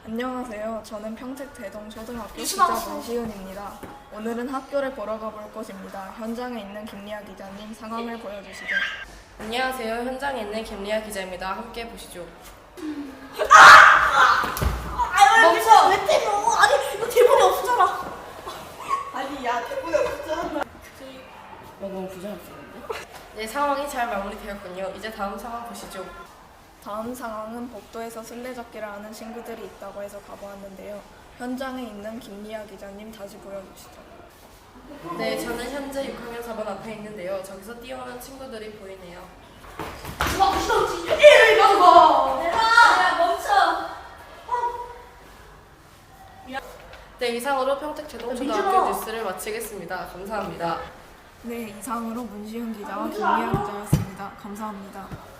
안녕하세요. 저는 평택대동초등학교 기자 문시은입니다. 오늘은 학교를 보러 가볼 곳입니다. 현장에 있는 김리아 기자님 상황을 보여주시죠. 안녕하세요. 현장에 있는 김리아 기자입니다. 함께 보시죠. 멈춰! 왜 때려? 아니 이거 대본이 없었잖아. 아니 야 대본에 없잖아. 너무 부자였었는데? 네, 상황이 잘 마무리되었군요. 이제 다음 상황 보시죠. 다음 상황은 복도에서 술래잡기를 하는 친구들이 있다고 해서 가보았는데요. 현장에 있는 김리아 기자님 다시 보여주시죠. 네, 저는 현재 6학년 4번 앞에 있는데요. 저기서 뛰어오는 친구들이 보이네요. 일 가서 내가 멈춰. 네, 이상으로 평택제동초등학교 뉴스를 마치겠습니다. 감사합니다. 네, 이상으로 문시은 기자와 김리아 기자였습니다. 감사합니다.